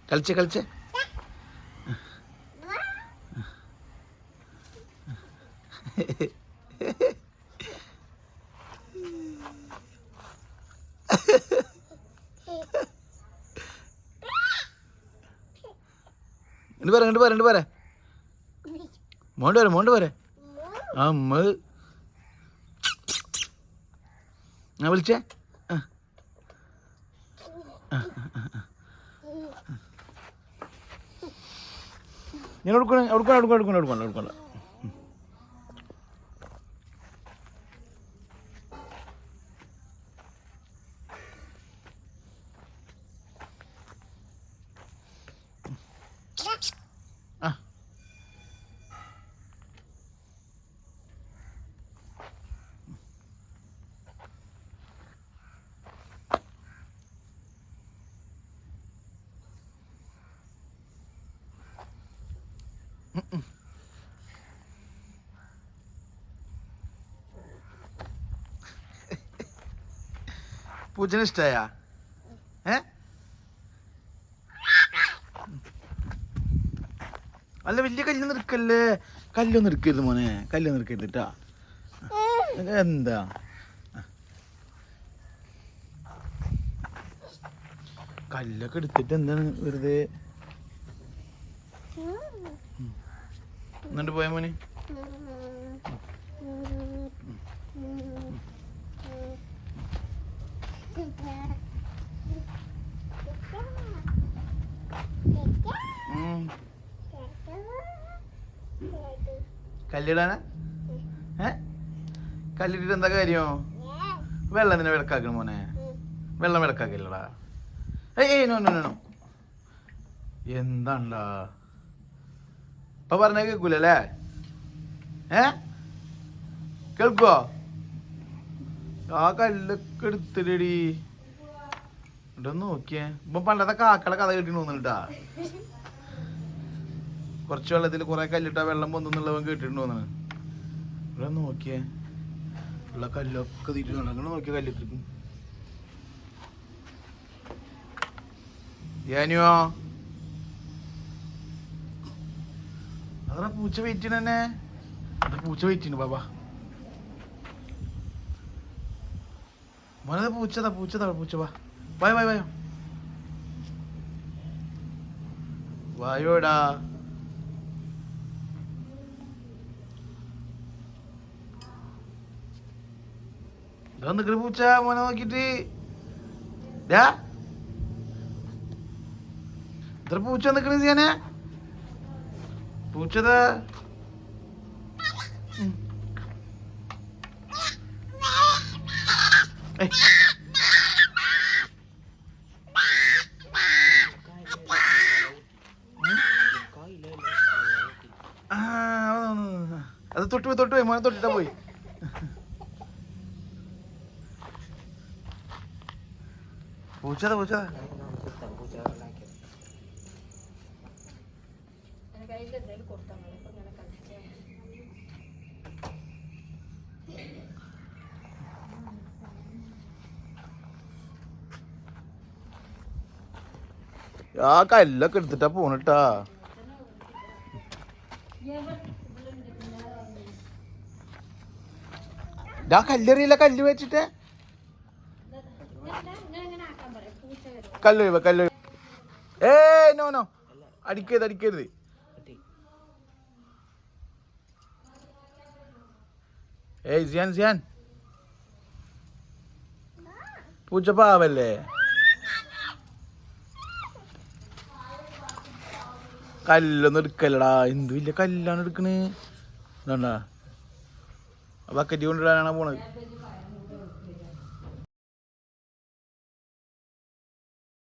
കളിച്ചേ കളിച്ചേ. ഇങ്ങോട്ട് പോരെ മോണ്ട് പോരെ അമ്മ ഞാൻ വിളിച്ചേ. ഞാൻ എടുക്കണ്ട. പൂച്ചനെ ഇഷ്ടായ? അല്ല വലിയ കല്ലൊന്നും എടുക്കല്ലേ. കല്ലൊന്നും എടുക്കരുത് മോനെ, കല്ലൊന്നും എടുക്കരുത് കേട്ടാ. എന്താ കല്ലൊക്കെ എടുത്തിട്ട് എന്താണ് വെറുതെ. എന്നിട്ട് പോയ മോനെ. കല്ലിടാനാ? കല്ലിട്ടിട്ട് എന്താ കാര്യം? വെള്ളം എന്തിനാ വിളക്കാക്കണം മോനെ? വെള്ളം വിളക്കാക്കില്ലടാ. ഏയ് നോ നോ നോ. എന്താണ്ടാ ഇപ്പൊ പറഞ്ഞ കേൾക്കൂലല്ലേ? കേൾക്കുവോ? ആ കല്ലൊക്കെ എടുത്തിടടി. ഇവിടെ നോക്കിയേ. ഇപ്പൊ പണ്ടത്തെ കാക്കയുടെ കഥ കേട്ടി തോന്നുന്നുട്ടാ. കുറച്ച് വെള്ളത്തിൽ കുറെ കല്ലിട്ടാ വെള്ളം പൊന്തുന്നുള്ളവൻ കേട്ടിട്ടുണ്ട് തോന്നുന്നു. ഇവിടെ നോക്കിയേ. ഉള്ള കല്ലൊക്കെ തീറ്റിട്ടുണ്ട്. അങ്ങനെ നോക്കിയ കല്ലിട്ടിരിക്കും. യാനുവോ അതാ പൂച്ച വെയിറ്റ് തന്നെ. പൂച്ച വെയിറ്റ് ചെയ്യുന്നു ബാബാ. മോനത് പൂച്ചതാ പൂച്ച വാ. വായോ വായോടാ. ഇതാ നിക്കണ പൂച്ച മോനെ നോക്കിട്ട്. ഇത്ര പൂച്ച നിക്കണ ഞാനെ. പൂച്ചതാ. അത് തൊട്ടുപോയി മോനെ തൊട്ടിട്ടാ പോയി. പൂച്ചതാ. ആ കല്ലൊക്കെ എടുത്തിട്ടാ പോണിട്ടാ. കല്ലെറിയില്ല. കല്ല് വെച്ചിട്ട് കല്ല്. നോ അടിക്കരുത്. സിയാൻ പൂച്ച പാവല്ലേ. കല്ലൊന്നും എടുക്കല്ലടാ. എന്ത് വലിയ കല്ലാണ് എടുക്കണ്. എന്താ ബക്കറ്റ് കൊണ്ടിടാനാണ് പോണത്.